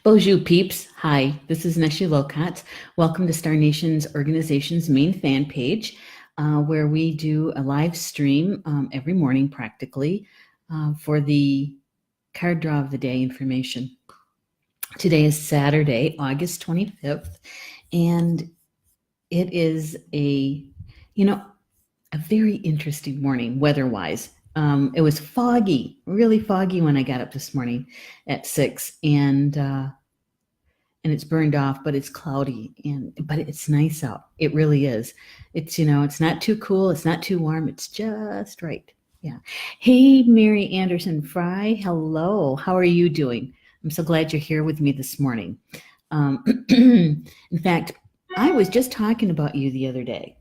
Bonjour, peeps. Hi, this is Neshi. Welcome to Star Nation's organization's main fan page, where we do a live stream every morning practically for the card draw of the day information. Today is Saturday, August 25th, and it is a very interesting morning weather-wise. It was foggy, really foggy when I got up this morning at 6, and it's burned off, but it's cloudy, but it's nice out. It really is. It's it's not too cool, it's not too warm, it's just right. Yeah. Hey, Mary Anderson Fry, hello. How are you doing? I'm so glad you're here with me this morning. In fact, I was just talking about you the other day.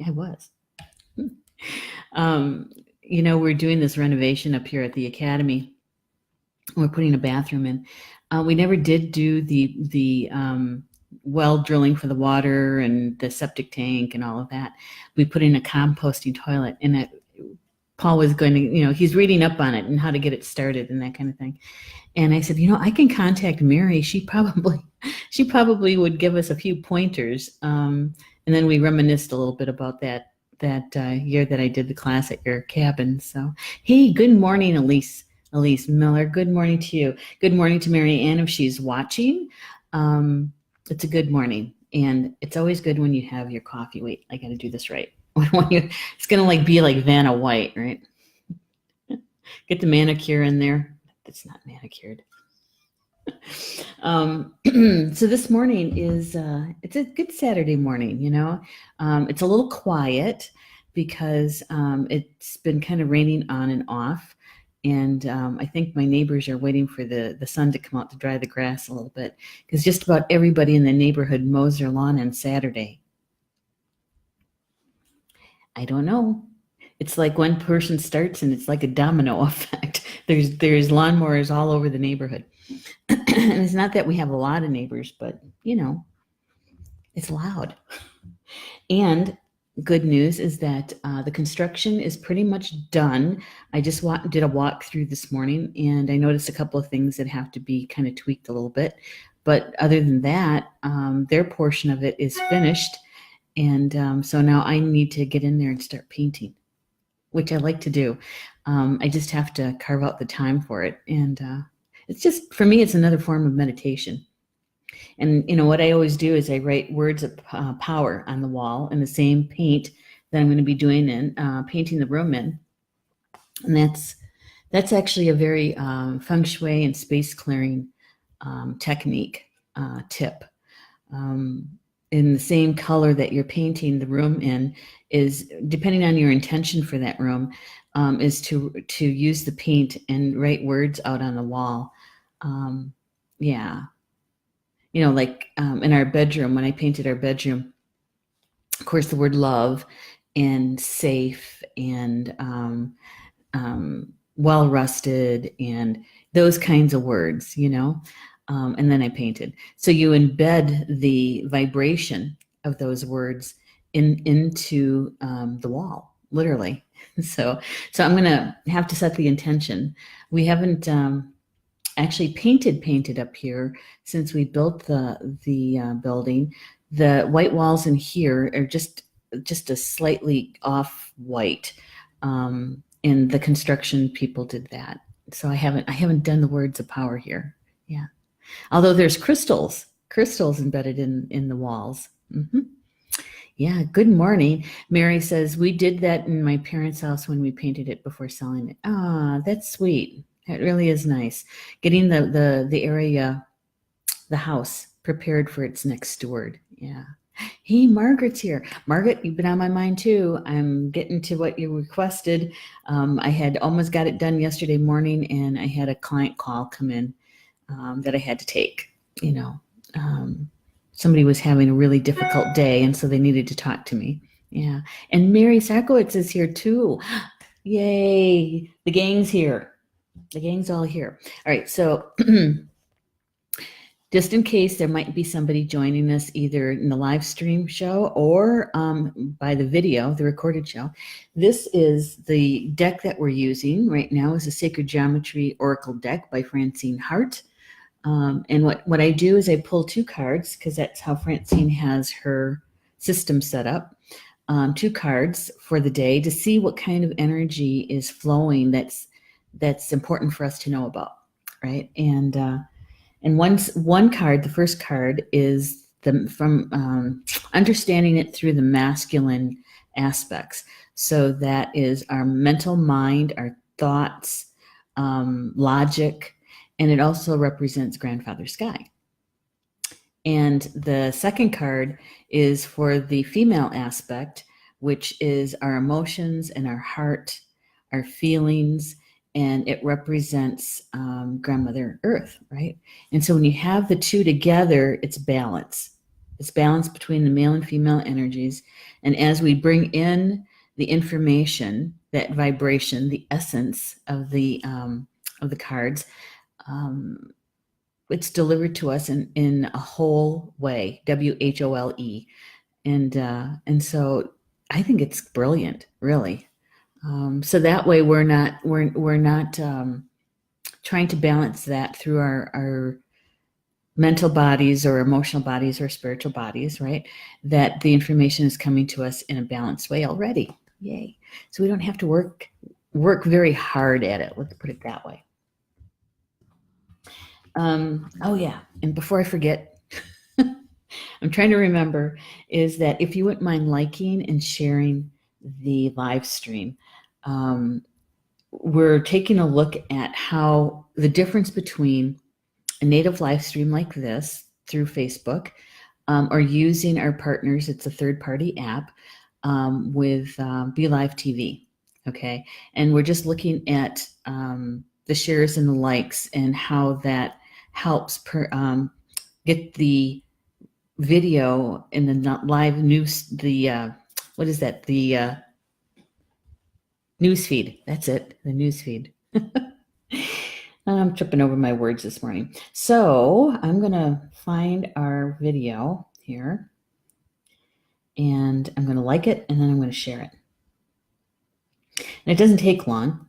I was. We're doing this renovation up here at the academy. We're putting a bathroom in. We never did do the well drilling for the water and the septic tank and all of that. We put in a composting toilet, and Paul was going to, he's reading up on it and how to get it started and that kind of thing. And I said, I can contact Mary. She probably would give us a few pointers. And then we reminisced a little bit about that year that I did the class at your cabin. So, hey, good morning, Elise Miller. Good morning to you. Good morning to Mary Ann if she's watching. It's a good morning, and it's always good when you have your coffee. Wait, I got to do this right. It's gonna be like Vanna White, right? Get the manicure in there. It's not manicured. So this morning is it's a good Saturday morning. It's a little quiet because it's been kind of raining on and off, and I think my neighbors are waiting for the sun to come out to dry the grass a little bit, because just about everybody in the neighborhood mows their lawn on Saturday. I don't know. It's like one person starts and it's like a domino effect. There's lawnmowers all over the neighborhood. And it's not that we have a lot of neighbors, but it's loud. And good news is that the construction is pretty much done. I just did a walkthrough this morning, and I noticed a couple of things that have to be kind of tweaked a little bit. But other than that, their portion of it is finished. And so now I need to get in there and start painting, which I like to do. I just have to carve out the time for it. And it's just, for me, it's another form of meditation. And, what I always do is I write words of power on the wall in the same paint that I'm going to be doing in, painting the room in. And that's actually a very feng shui and space clearing technique tip. In the same color that you're painting the room in is, depending on your intention for that room, is to use the paint and write words out on the wall. Yeah. Like in our bedroom, when I painted our bedroom, of course, the word love and safe and well rested and those kinds of words, and then I painted. So you embed the vibration of those words into the wall, literally. So I'm going to have to set the intention. We haven't actually painted up here since we built the building. The white walls in here are just a slightly off white, and the construction people did that. So I haven't done the words of power here. Yeah. Although there's crystals embedded in the walls. Mm-hmm. Yeah, good morning. Mary says, we did that in my parents' house when we painted it before selling it. Ah, that's sweet. It really is nice. Getting the area, the house, prepared for its next steward. Yeah. Hey, Margaret's here. Margaret, you've been on my mind too. I'm getting to what you requested. I had almost got it done yesterday morning, and I had a client call come in that I had to take. Somebody was having a really difficult day, and so they needed to talk to me. Yeah. And Mary Sarkowitz is here too. Yay. The gang's here. The gang's all here. All right. So just in case there might be somebody joining us either in the live stream show or by the video, the recorded show, this is the deck that we're using right now is a Sacred Geometry Oracle deck by Francine Hart. And what I do is I pull 2 cards, because that's how Francine has her system set up. 2 cards for the day to see what kind of energy is flowing that's important for us to know about, right? And one card, the first card, is from understanding it through the masculine aspects. So that is our mental mind, our thoughts, logic, and it also represents Grandfather Sky. And the second card is for the female aspect, which is our emotions and our heart, our feelings, and it represents Grandmother Earth, right? And so when you have the two together, it's balance. It's balance between the male and female energies. And as we bring in the information, that vibration, the essence of the cards, it's delivered to us in a whole way, WHOLE, and so I think it's brilliant, really. So that way we're not trying to balance that through our mental bodies or emotional bodies or spiritual bodies, right? That the information is coming to us in a balanced way already. Yay! So we don't have to work very hard at it. Let's put it that way. Oh yeah, and before I forget, I'm trying to remember, is that if you wouldn't mind liking and sharing the live stream, we're taking a look at how the difference between a native live stream like this through Facebook, or using our partners, it's a third-party app, with Be Live TV, okay? And we're just looking at the shares and the likes and how that helps get the video in the live news, what is that? The news feed. That's it, the news feed. I'm tripping over my words this morning. So I'm going to find our video here, and I'm going to like it, and then I'm going to share it. And it doesn't take long,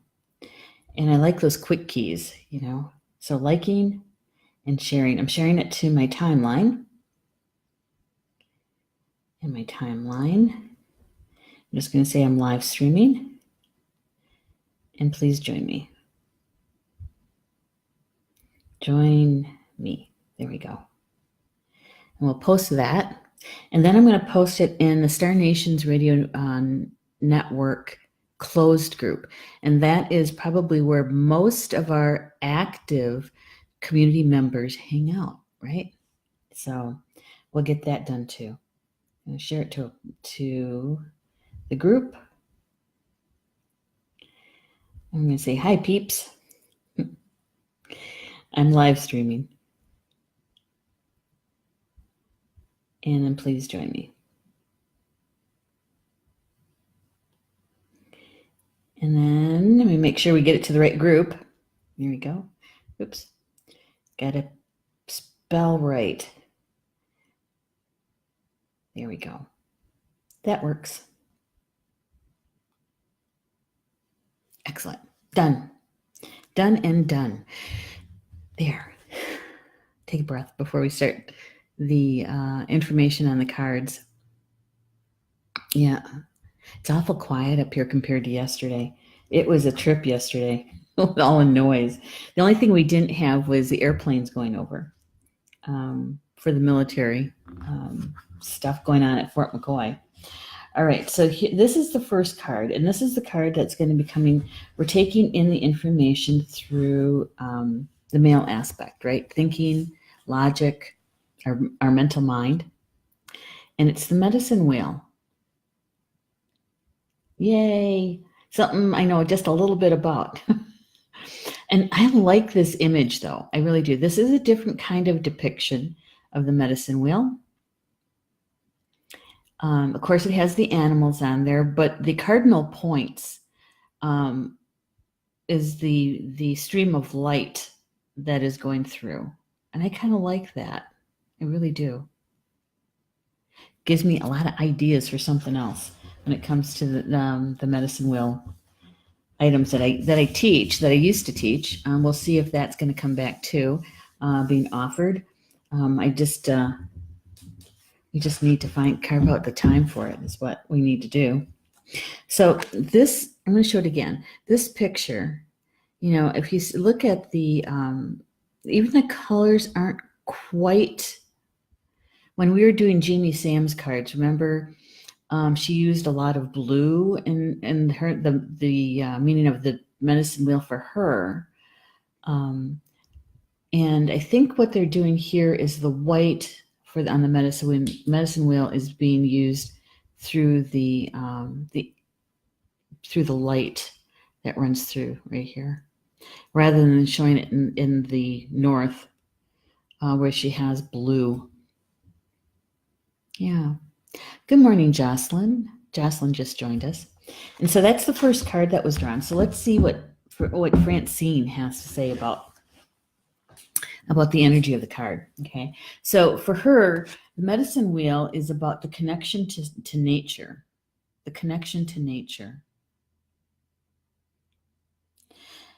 and I like those quick keys, you know. So liking and sharing. I'm sharing it to my timeline. In my timeline, I'm just going to say I'm live streaming, and please join me. Join me. There we go. And we'll post that. And then I'm going to post it in the Star Nations Radio Network closed group. And that is probably where most of our active community members hang out, right? So we'll get that done too. I'm going to share it to the group. I'm going to say, hi, peeps. I'm live streaming. And then please join me. And then let me make sure we get it to the right group. There we go. Oops. Got to spell right. There we go. That works. Excellent. Done. Done and done. There. Take a breath before we start the information on the cards. Yeah. It's awful quiet up here compared to yesterday. It was a trip yesterday with all the noise. The only thing we didn't have was the airplanes going over for the military stuff going on at Fort McCoy. All right, so this is the first card, and this is the card that's going to be coming. We're taking in the information through the male aspect, right? Thinking, logic, our mental mind. And it's the medicine wheel. Yay! Something I know just a little bit about. And I like this image, though. I really do. This is a different kind of depiction of the medicine wheel. Of course, it has the animals on there, but the cardinal points is the stream of light that is going through. And I kind of like that. I really do. Gives me a lot of ideas for something else when it comes to the medicine wheel items that I teach, that I used to teach. We'll see if that's going to come back too. being offered. I just we just need to carve out the time for it is what we need to do. So this, I'm going to show it again. This picture, if you look at the, even the colors aren't quite, when we were doing Jeannie Sam's cards, remember, she used a lot of blue in her, the meaning of the medicine wheel for her. And I think what they're doing here is the white on the medicine wheel is being used through the light that runs through right here, rather than showing it in the north where she has blue. Yeah. Good morning, Jocelyn. Jocelyn just joined us. And so that's the first card that was drawn. So let's see what Francine has to say about the energy of the card. Okay. So for her, the medicine wheel is about the connection to nature. The connection to nature.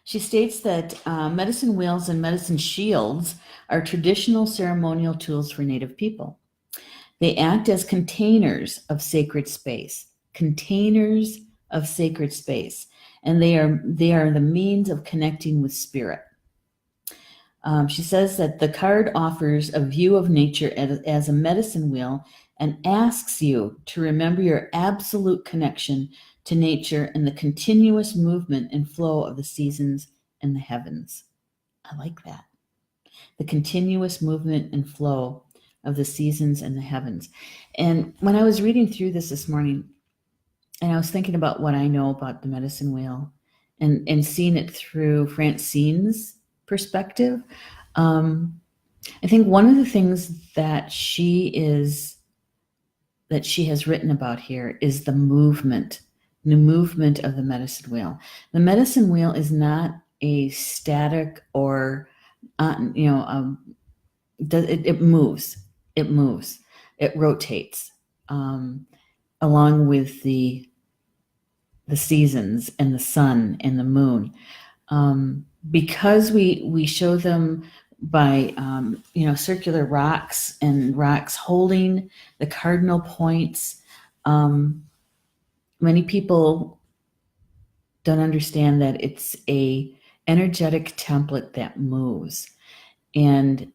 She states that medicine wheels and medicine shields are traditional ceremonial tools for Native people. They act as containers of sacred space. Containers of sacred space. And they are the means of connecting with spirit. She says that the card offers a view of nature as a medicine wheel and asks you to remember your absolute connection to nature and the continuous movement and flow of the seasons and the heavens. I like that. The continuous movement and flow of the seasons and the heavens. And when I was reading through this morning, and I was thinking about what I know about the medicine wheel and seeing it through Francine's perspective, I think one of the things that she has written about here is the movement of the medicine wheel. The medicine wheel is not a static or, it moves. It moves. It rotates along with the seasons and the sun and the moon. Because we show them by circular rocks and rocks holding the cardinal points. Many people don't understand that it's a energetic template that moves, and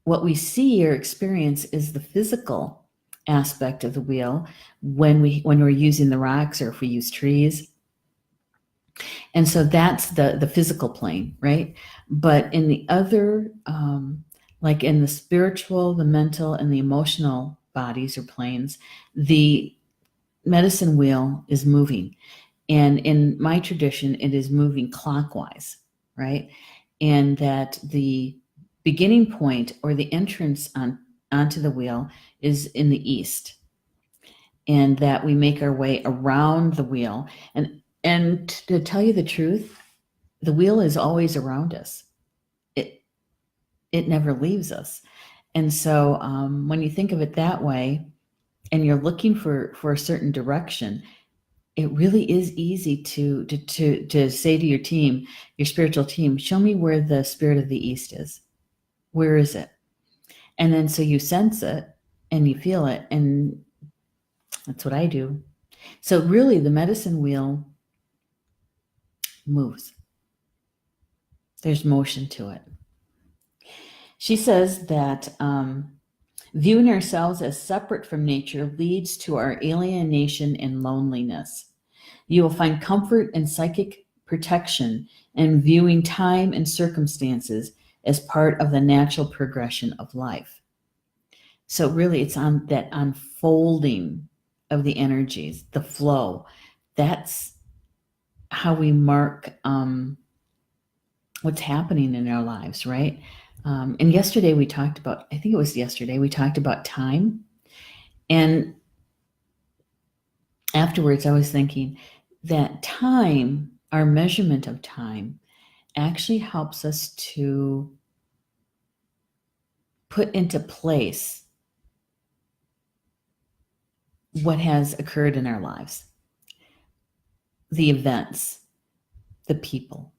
what we see or experience is the physical aspect of the wheel when we're using the rocks, or if we use trees. And so that's the physical plane, right? But in the other, like in the spiritual, the mental, and the emotional bodies or planes, the medicine wheel is moving. And in my tradition, it is moving clockwise, right? And that the beginning point or the entrance onto the wheel is in the east. And that we make our way around the wheel. And to tell you the truth, the wheel is always around us. It never leaves us. And so when you think of it that way, and you're looking for a certain direction, it really is easy to say to your team, your spiritual team, show me where the spirit of the East is. Where is it? And then so you sense it and you feel it, and that's what I do. So really the medicine wheel moves. There's motion to it. She says that viewing ourselves as separate from nature leads to our alienation and loneliness. You will find comfort and psychic protection in viewing time and circumstances as part of the natural progression of life. So really it's on that unfolding of the energies, the flow. That's how we mark what's happening in our lives, right? And yesterday we talked about, I think it was yesterday, we talked about time. And afterwards I was thinking that time, our measurement of time, actually helps us to put into place what has occurred in our lives. The events, the people,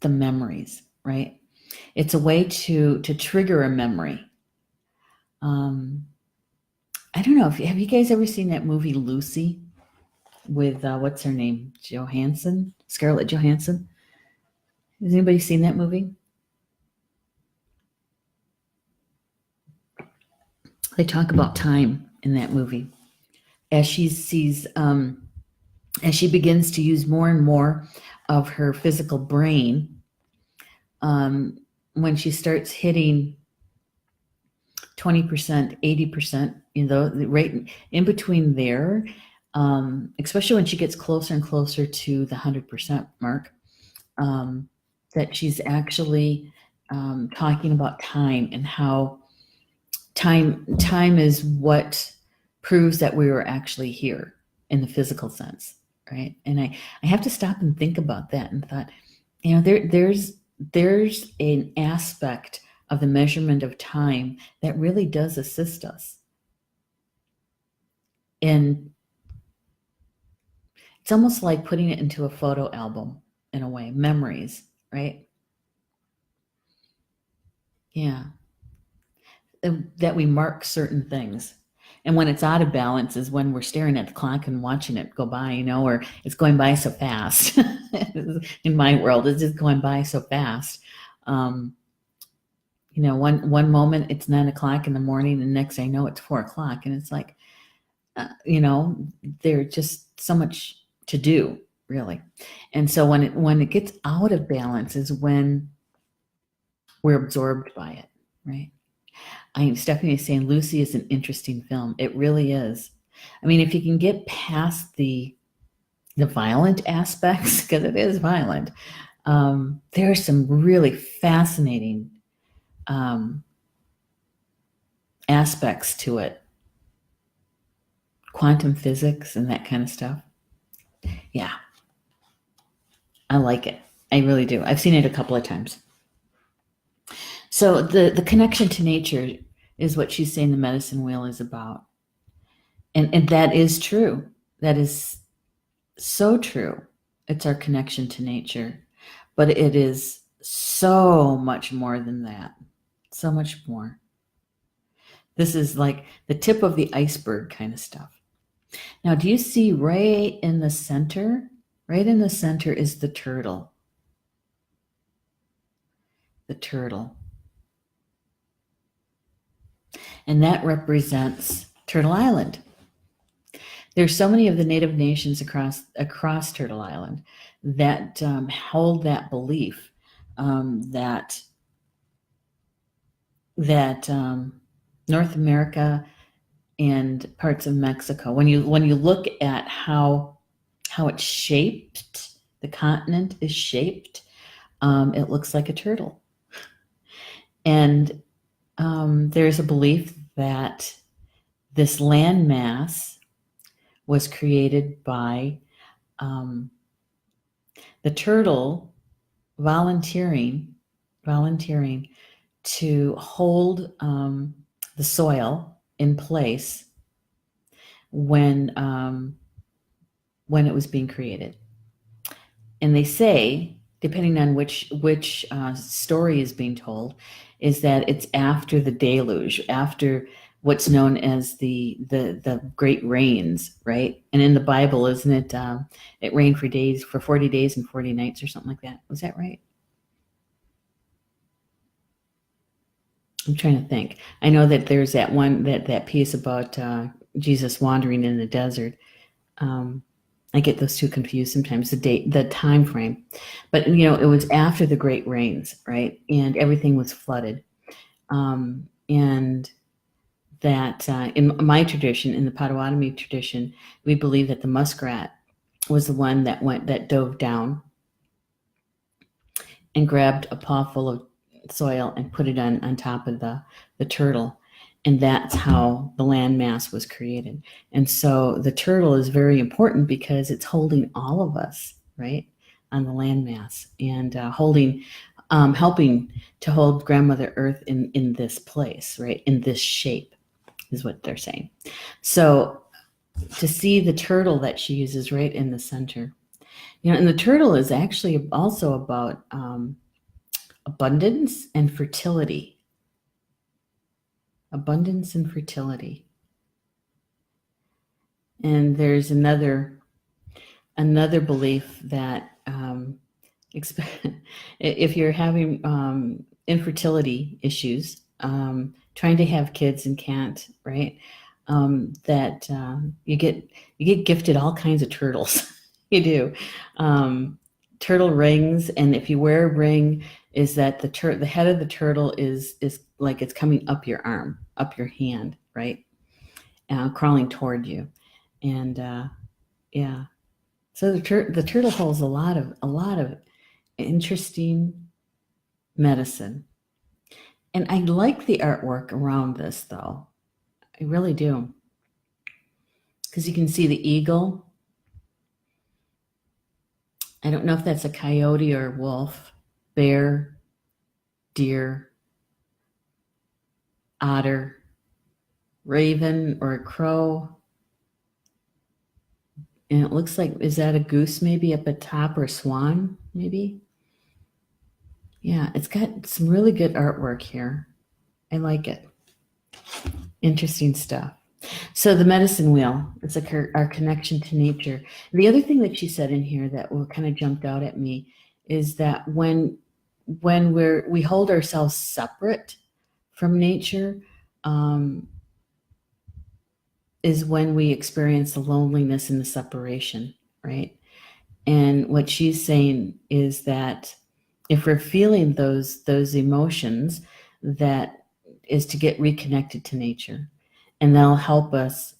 the memories, right? It's a way to trigger a memory. I don't know, have you guys ever seen that movie Lucy with what's her name? Scarlett Johansson. Has anybody seen that movie? They talk about time in that movie as she sees, as she begins to use more and more of her physical brain. When she starts hitting 20%, 80%, right in between there, especially when she gets closer and closer to the 100% mark, that she's actually talking about time and how time is what proves that we were actually here in the physical sense, right? And I have to stop and think about that and thought, there's an aspect of the measurement of time that really does assist us. And it's almost like putting it into a photo album in a way, memories, right? Yeah. That we mark certain things. And when it's out of balance is when we're staring at the clock and watching it go by, or it's going by so fast. In my world, it's just going by so fast. One moment it's 9:00 in the morning, and the next I know it's 4:00, and it's like, there's just so much to do, really. And so when it gets out of balance is when we're absorbed by it, right? Stephanie is saying Lucy is an interesting film. It really is. I mean, if you can get past the violent aspects, because it is violent, there are some really fascinating aspects to it. Quantum physics and that kind of stuff. Yeah. I like it. I really do. I've seen it a couple of times. So the connection to nature is what she's saying the medicine wheel is about. And that is true. That is so true. It's our connection to nature. But it is so much more than that. So much more. This is like the tip of the iceberg kind of stuff. Now, do you see right in the center? Right in the center is the turtle. The turtle. And that represents Turtle Island. There's so many of the native nations across Turtle Island that hold that belief that North America and parts of Mexico, when you look at how it's shaped, the continent is shaped, it looks like a turtle. And there's a belief that this landmass was created by the turtle volunteering to hold the soil in place when it was being created. And they say, depending on which story is being told, is that it's after the deluge, after what's known as the great rains, right? And in the Bible, isn't it? It rained for 40 days and 40 nights, or something like that. Was that right? I'm trying to think. I know that there's that one that piece about Jesus wandering in the desert. I get those two confused sometimes, the time frame. But, it was after the great rains, right? And everything was flooded. And that in my tradition, in the Potawatomi tradition, we believe that the muskrat was the one that dove down and grabbed a paw full of soil and put it on top of the turtle. And that's how the landmass was created. And so the turtle is very important because it's holding all of us, right, on the landmass, and helping to hold Grandmother Earth in this place, right, in this shape, is what they're saying. So to see the turtle that she uses right in the center, and the turtle is actually also about abundance and fertility. Abundance and fertility. And there's another belief that if you're having infertility issues, trying to have kids and can't, right? That you get gifted all kinds of turtles. You do. Turtle rings, and if you wear a ring, is that the head of the turtle is like it's coming up your arm, up your hand, right? Crawling toward you, and yeah. So the turtle holds a lot of interesting medicine, and I like the artwork around this, though. I really do, because you can see the eagle. I don't know if that's a coyote or a wolf, bear, deer, otter, raven, or a crow. And it looks like, is that a goose maybe up at top, or a swan maybe? Yeah, it's got some really good artwork here. I like it. Interesting stuff. So the medicine wheel, it's like our connection to nature. And the other thing that she said in here that kind of jumped out at me is that when we hold ourselves separate from nature, is when we experience the loneliness and the separation, right? And what she's saying is that if we're feeling those emotions, that is to get reconnected to nature, and that'll help us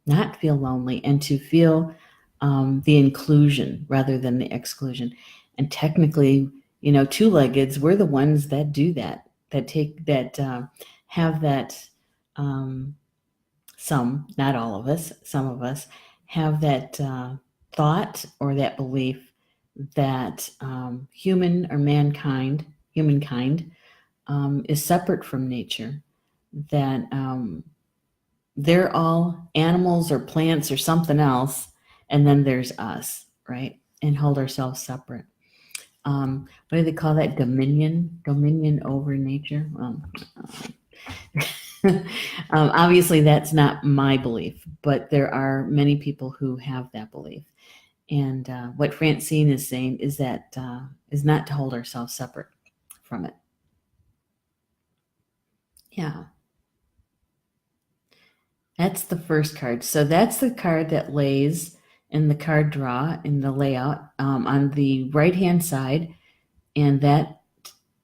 not feel lonely and to feel the inclusion rather than the exclusion. And technically, two-leggeds, we're the ones that do that have that. Some, not all of us, some of us have that thought or that belief that humankind is separate from nature, that they're all animals or plants or something else, and then there's us, right? And hold ourselves separate. What do they call that? Dominion over nature. Obviously, that's not my belief, but there are many people who have that belief. And what Francine is saying is that is not to hold ourselves separate from it. Yeah. That's the first card. So that's the card that lays in the card draw in the layout on the right-hand side. And that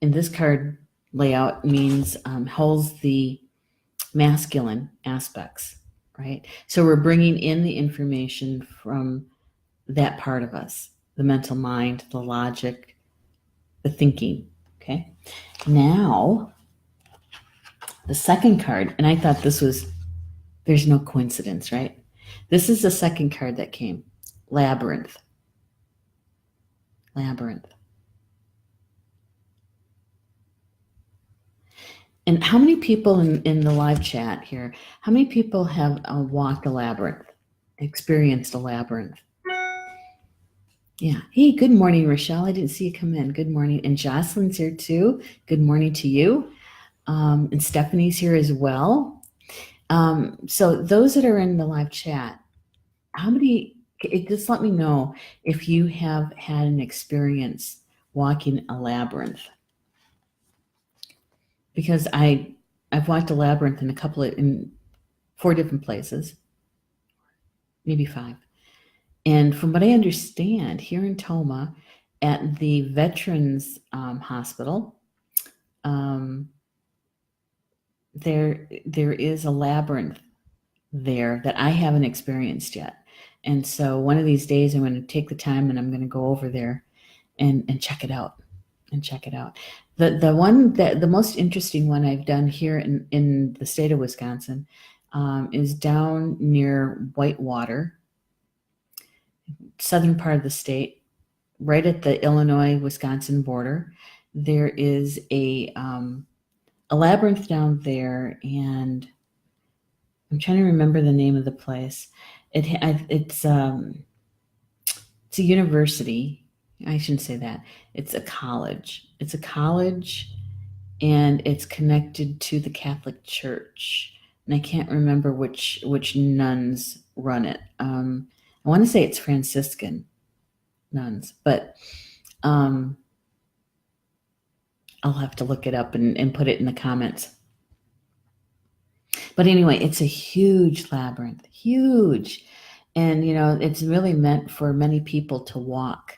in this card layout means holds the masculine aspects, right? So we're bringing in the information from that part of us, the mental mind, the logic, the thinking, okay? Now, the second card, and I thought there's no coincidence, right? This is the second card that came, Labyrinth. Labyrinth. And how many people in the live chat here, how many people have walked a labyrinth, experienced a labyrinth? Yeah. Hey, good morning, Rochelle. I didn't see you come in. Good morning. And Jocelyn's here too. Good morning to you. And Stephanie's here as well. So those that are in the live chat, just let me know if you have had an experience walking a labyrinth. Because I've walked a labyrinth in 4 different places, maybe 5. And from what I understand, here in Toma, at the Veterans Hospital, there is a labyrinth there that I haven't experienced yet. And so one of these days, I'm going to take the time and I'm going to go over there and check it out. The most interesting one I've done here in the state of Wisconsin is down near Whitewater, southern part of the state, right at the Illinois-Wisconsin border. There is a labyrinth down there, and I'm trying to remember the name of the place. It's a university, I shouldn't say that. It's a college. It's a college, and it's connected to the Catholic Church. And I can't remember which nuns run it. I want to say it's Franciscan nuns, but um, I'll have to look it up and put it in the comments. But anyway, it's a huge labyrinth, huge. And, it's really meant for many people to walk,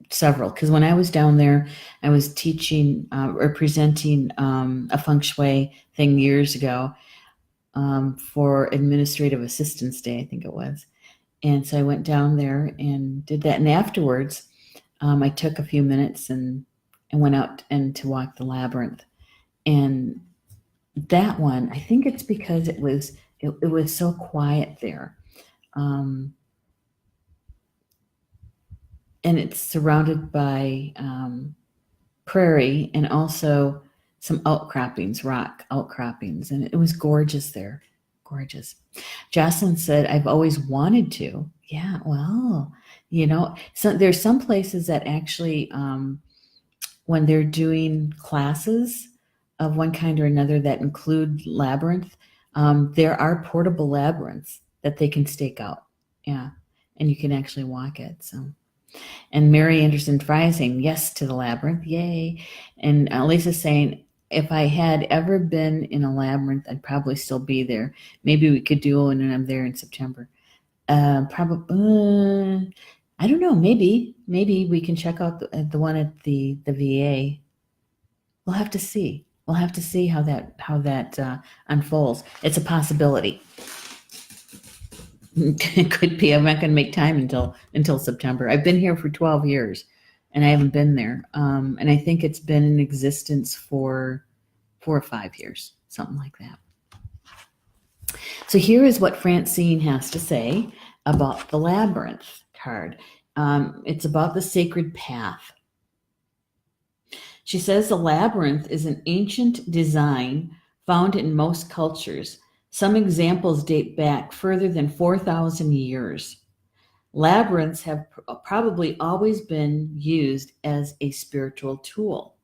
several. Because when I was down there, I was teaching or presenting a feng shui thing years ago for Administrative Assistance Day, I think it was. And so I went down there and did that. And afterwards, I took a few minutes and went out and to walk the labyrinth. And that one, I think it's because it was so quiet there. And it's surrounded by prairie and also some outcroppings, rock outcroppings. And it was gorgeous there. Gorgeous. Jocelyn said, I've always wanted to. Yeah, well, so there's some places that actually, when they're doing classes of one kind or another that include labyrinth, there are portable labyrinths that they can stake out. Yeah, and you can actually walk it. So, and Mary Anderson Fry saying yes to the labyrinth, yay! And Lisa's saying, if I had ever been in a labyrinth, I'd probably still be there. Maybe we could do one, and I'm there in September. Probably. I don't know. Maybe we can check out the one at the VA. We'll have to see. We'll have to see how that unfolds. It's a possibility. It could be. I'm not going to make time until September. I've been here for 12 years, and I haven't been there. And I think it's been in existence for 4 or 5 years, something like that. So here is what Francine has to say about the Labyrinth card. It's about the sacred path. She says the labyrinth is an ancient design found in most cultures. Some examples date back further than 4,000 years. Labyrinths have probably always been used as a spiritual tool.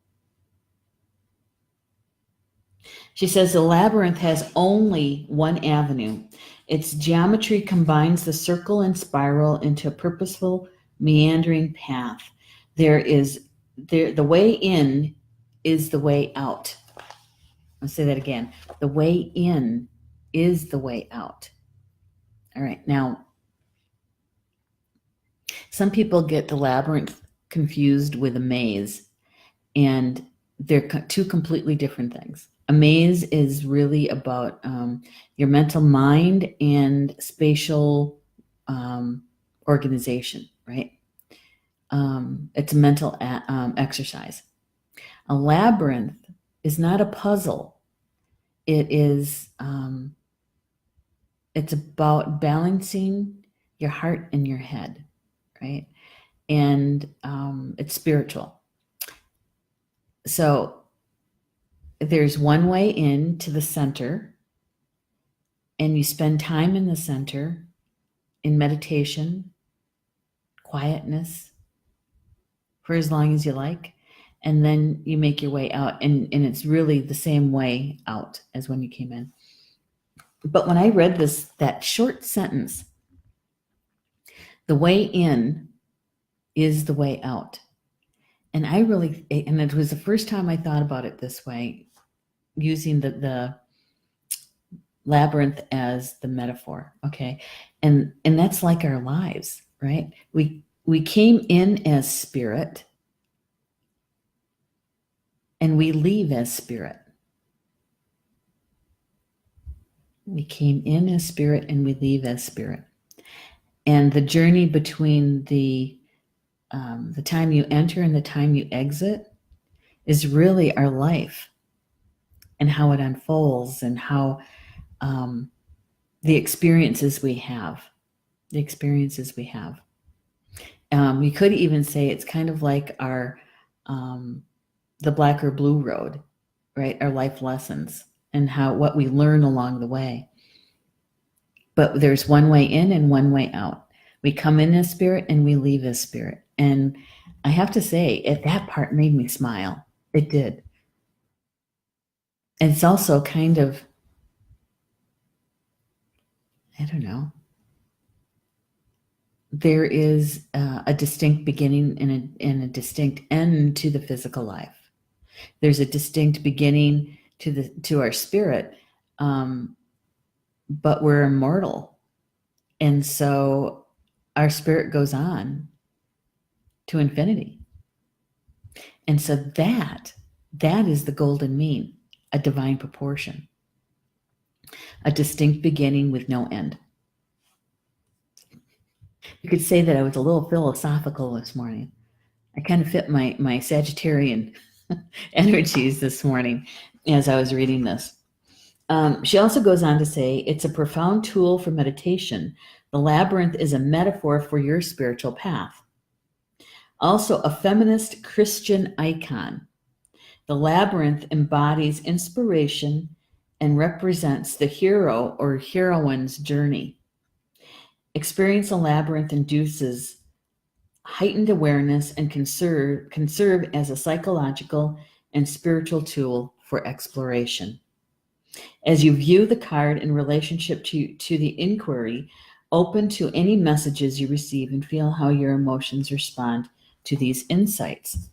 She says the labyrinth has only one avenue. Its geometry combines the circle and spiral into a purposeful, meandering path. The way in is the way out. I'll say that again. The way in is the way out. All right. Now, some people get the labyrinth confused with a maze, and they're two completely different things. A maze is really about your mental mind and spatial organization, right? It's a mental exercise. A labyrinth is not a puzzle. It is, it's about balancing your heart and your head, right? And it's spiritual. So there's one way in to the center, and you spend time in the center in meditation, quietness, for as long as you like, and then you make your way out, and it's really the same way out as when you came in. But when I read that short sentence, the way in is the way out. And and it was the first time I thought about it this way, using the labyrinth as the metaphor, okay? And that's like our lives, right? We came in as spirit, and we leave as spirit. We came in as spirit, and we leave as spirit. And the journey between the time you enter and the time you exit is really our life, and how it unfolds, and how the experiences we have. You could even say it's kind of like our the black or blue road, right? Our life lessons and what we learn along the way. But there's one way in and one way out. We come in as spirit and we leave as spirit. And I have to say, that part made me smile. It did. And it's also kind of, I don't know, there is a distinct beginning and a distinct end to the physical life. There's a distinct beginning to our spirit, but we're immortal, and so our spirit goes on to infinity. And so that is the golden mean, a divine proportion, a distinct beginning with no end. You could say that I was a little philosophical this morning. I kind of fit my Sagittarian energies this morning as I was reading this. She also goes on to say, it's a profound tool for meditation. The labyrinth is a metaphor for your spiritual path. Also, a feminist Christian icon. The labyrinth embodies inspiration and represents the hero or heroine's journey. Experience a labyrinth induces heightened awareness and can serve as a psychological and spiritual tool for exploration. As you view the card in relationship to the inquiry, open to any messages you receive and feel how your emotions respond to these insights.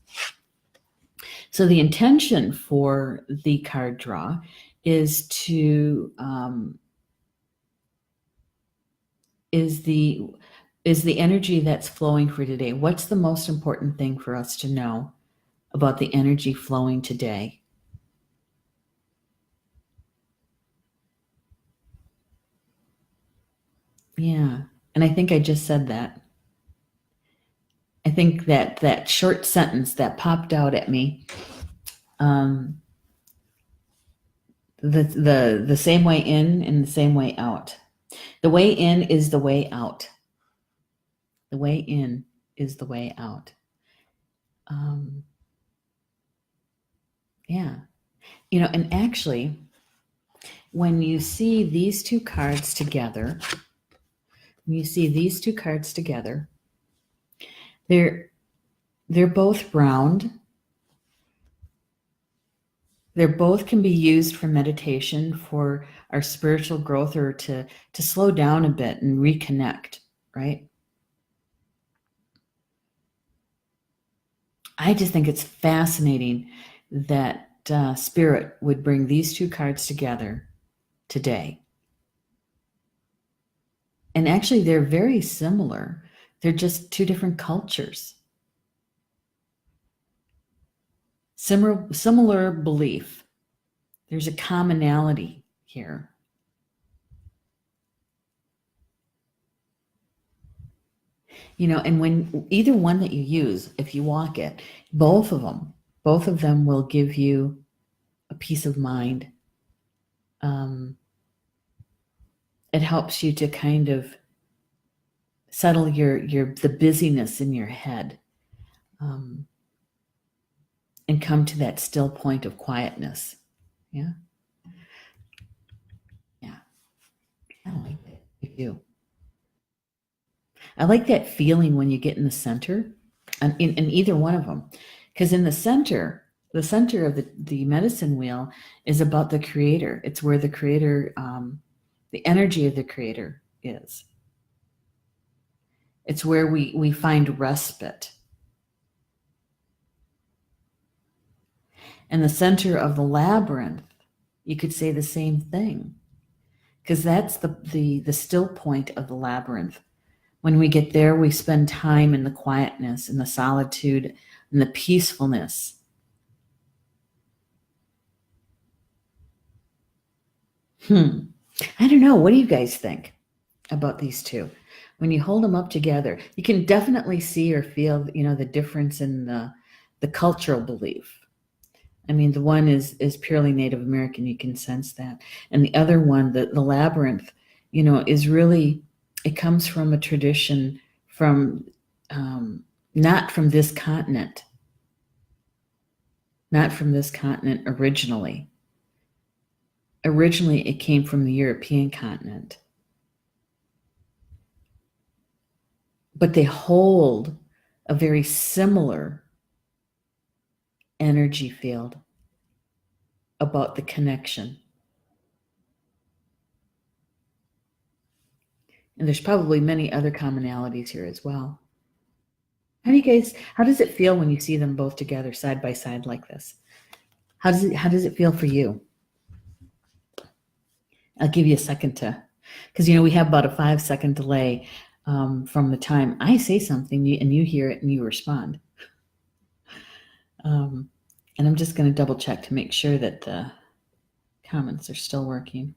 So the intention for the card draw is to is the energy that's flowing for today. What's the most important thing for us to know about the energy flowing today? Yeah, and I think I just said that. I think that short sentence that popped out at me, the same way in and the same way out. The way in is the way out. The way in is the way out. Yeah. And actually, when you see these two cards together, they're both round. They're both can be used for meditation, for our spiritual growth, or to slow down a bit and reconnect, right? I just think it's fascinating that Spirit would bring these two cards together today. And actually, they're very similar. They're just two different cultures. Similar belief. There's a commonality here. And when either one that you use, if you walk it, both of them will give you a peace of mind. It helps you to kind of settle the busyness in your head, and come to that still point of quietness. Yeah. I like that. I do. I like that feeling when you get in the center, and in either one of them, because in the center of the medicine wheel is about the creator. It's where the creator, the energy of the creator is. It's where we find respite. And the center of the labyrinth, you could say the same thing, because that's the still point of the labyrinth. When we get there, we spend time in the quietness, in the solitude, in the peacefulness. I don't know. What do you guys think about these two? When you hold them up together, you can definitely see or feel, the difference in the cultural belief. I mean, the one is purely Native American. You can sense that. And the other one, the labyrinth, is really, it comes from a tradition from, not from this continent. Not from this continent originally. Originally, it came from the European continent. but they hold a very similar energy field about the connection. And there's probably many other commonalities here as well. How does it feel when you see them both together side by side like this? How does it feel for you? I'll give you a second to, because we have about a 5-second delay from the time I say something and you hear it and you respond. And I'm just going to double check to make sure that the comments are still working.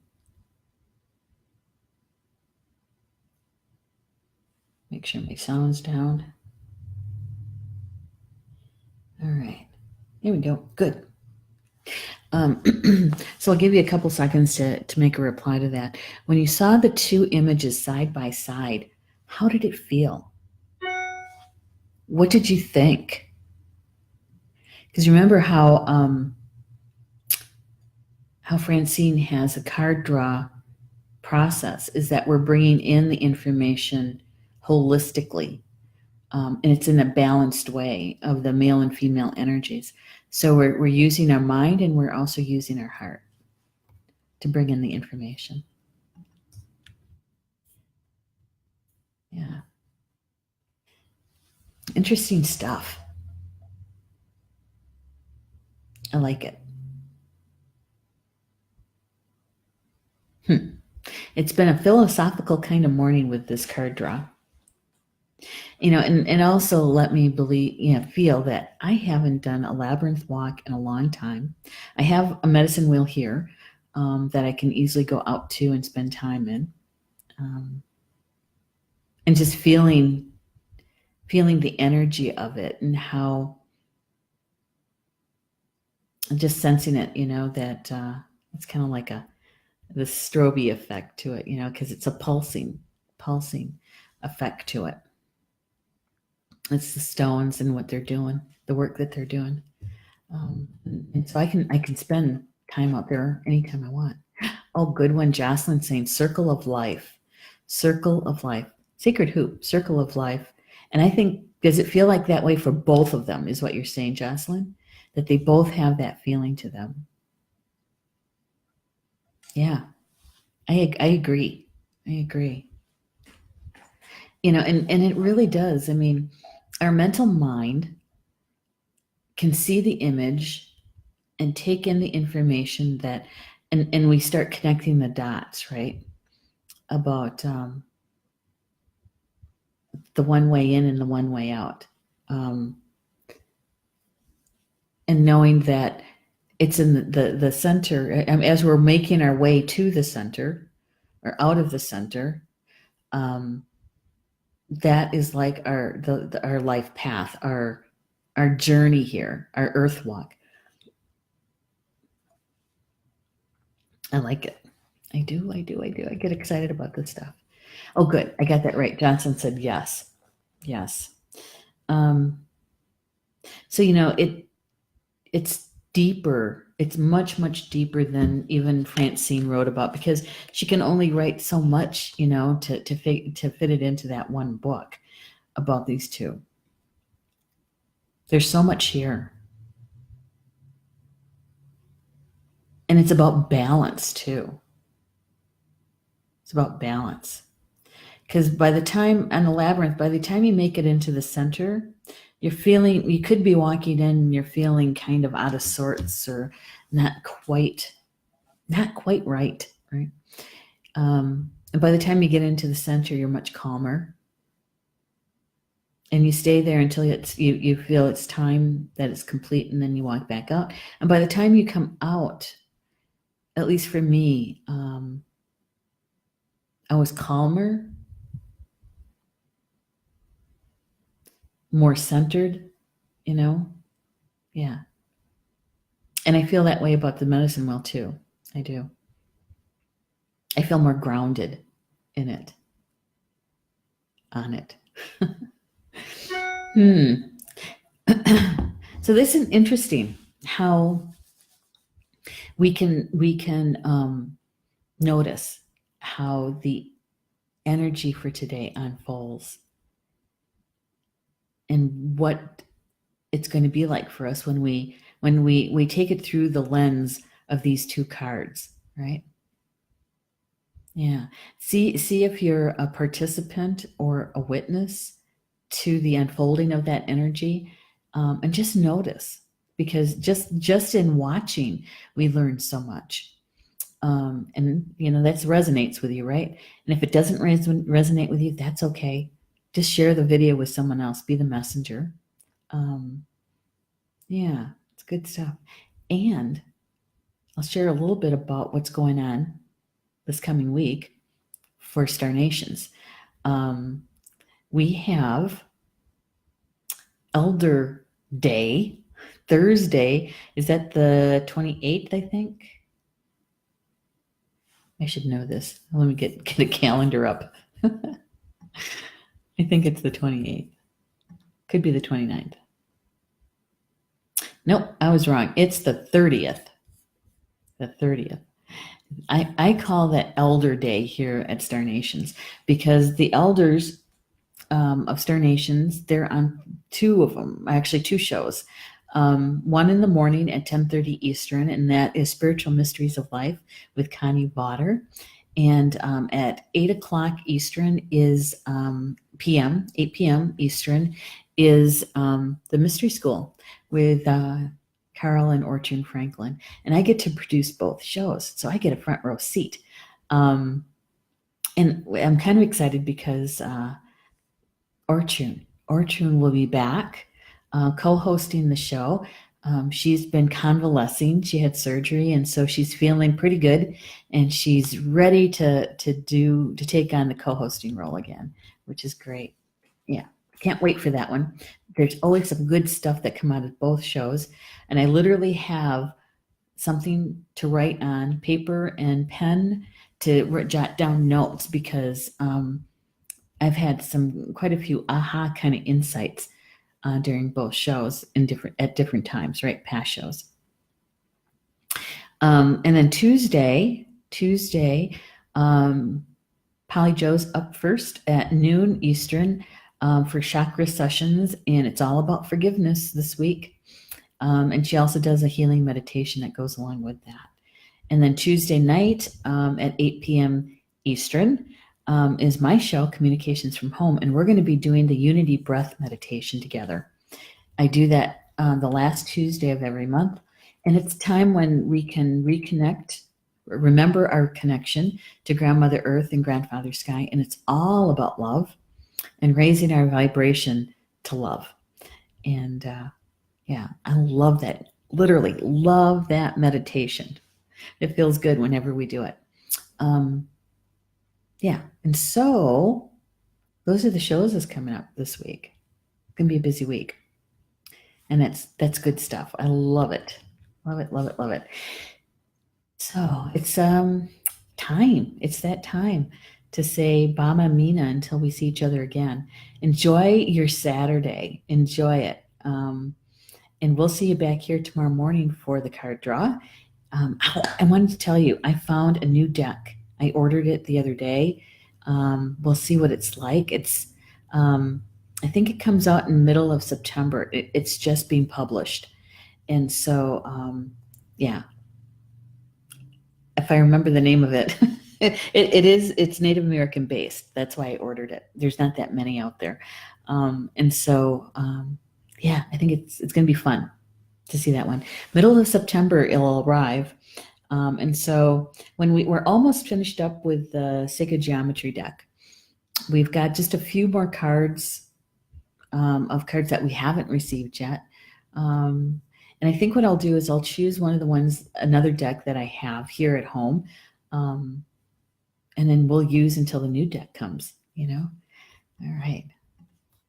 Make sure my sound's down. All right, here we go. Good. So I'll give you a couple seconds to make a reply to that. When you saw the two images side by side, how did it feel? What did you think? Because remember how Francine has a card draw process, is that we're bringing in the information holistically, and it's in a balanced way of the male and female energies. So we're using our mind and we're also using our heart to bring in the information. Yeah. Interesting stuff. I like it. It's been a philosophical kind of morning with this card draw. And also let me feel that I haven't done a labyrinth walk in a long time. I have a medicine wheel here that I can easily go out to and spend time in. And just feeling the energy of it and how, just sensing it, that it's kind of like the strobe effect to it, because it's a pulsing effect to it. It's the stones and what they're doing, the work that they're doing. And so I can spend time out there anytime I want. Oh, good one. Jocelyn saying circle of life, sacred hoop, circle of life. And I think, does it feel like that way for both of them is what you're saying, Jocelyn? That they both have that feeling to them. Yeah, I agree. And it really does. I mean, our mental mind can see the image and take in the information that, and we start connecting the dots, right? About the one way in and the one way out. And knowing that it's in the center, as we're making our way to the center or out of the center, that is like our life path, our journey here, our earth walk. I like it. I do. I get excited about this stuff. Oh, good. I got that right. Johnson said yes. Yes. So, it's deeper. It's much, much deeper than even Francine wrote about, because she can only write so much, to fit it into that one book about these two. There's so much here. And it's about balance too. It's about balance. Because by the time on the labyrinth, by the time you make it into the center, you could be walking in and you're feeling kind of out of sorts or not quite right? And by the time you get into the center, you're much calmer. And you stay there until you feel it's time that it's complete, and then you walk back out. And by the time you come out, at least for me, I was calmer, more centered, Yeah. And I feel that way about the medicine wheel too. I do. I feel more grounded in it, on it. So this is interesting how we can notice how the energy for today unfolds. and what it's going to be like for us when we take it through the lens of these two cards, right? Yeah. See if you're a participant or a witness to the unfolding of that energy, and just notice, because just in watching, we learn so much. And that resonates with you, right? And if it doesn't resonate with you, that's okay. Just share the video with someone else. Be the messenger. Yeah, it's good stuff. And I'll share a little bit about what's going on this coming week for Star Nations. We have Elder Day, Thursday. Is that the 28th, I think? I should know this. Let me get a calendar up. I think it's the 28th. Could be the 29th. Nope, I was wrong. It's the 30th. The 30th. I call that Elder Day here at Star Nations because the elders of Star Nations, they're on two of them, actually two shows. One in the morning at 10:30 Eastern, and that is Spiritual Mysteries of Life with Connie Vaughter. And at 8 o'clock Eastern is 8 p.m. Eastern is the Mystery School with Carl and Orchard Franklin. And I get to produce both shows, so I get a front row seat. And I'm kind of excited because Orchard will be back co-hosting the show. She's been convalescing. She had surgery, and so she's feeling pretty good, and she's ready to take on the co-hosting role again, which is great. Yeah, can't wait for that one. There's always some good stuff that come out of both shows, and I literally have something to write on, paper and pen, to jot down notes, because I've had quite a few aha kind of insights during both shows at different times, right? Past shows. And then Tuesday, Polly Joe's up first at noon Eastern for chakra sessions, and it's all about forgiveness this week. And she also does a healing meditation that goes along with that. And then Tuesday night at 8 p.m. Eastern is my show, Communications from Home, and we're going to be doing the Unity Breath meditation together. I do that the last Tuesday of every month, and it's time when we can reconnect, remember our connection to Grandmother Earth and Grandfather Sky, and it's all about love and raising our vibration to love. And yeah, I love that. Literally love that meditation. It feels good whenever we do it. Yeah, and so those are the shows that's coming up this week. It's gonna be a busy week, and that's good stuff. I love it, love it, love it, love it. So it's time. It's that time to say Bama Mina until we see each other again. Enjoy your Saturday. Enjoy it, and we'll see you back here tomorrow morning for the card draw. I wanted to tell you, I found a new deck. I ordered it the other day. We'll see what it's like. I think it comes out in the middle of September. It's just being published. And so, yeah, if I remember the name of it, it's Native American based. That's why I ordered it. There's not that many out there. And so, yeah, I think it's going to be fun to see that one. Middle of September, it'll arrive. And so when we're almost finished up with the Sacred Geometry deck, we've got just a few more cards of cards that we haven't received yet. And I think what I'll do is I'll choose one of the ones, another deck that I have here at home, and then we'll use until the new deck comes, All right.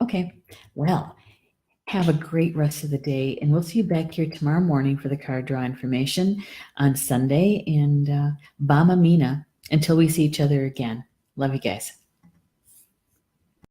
Okay. Well, have a great rest of the day, and we'll see you back here tomorrow morning for the card draw information on Sunday. And Bama Mina until we see each other again. Love you guys.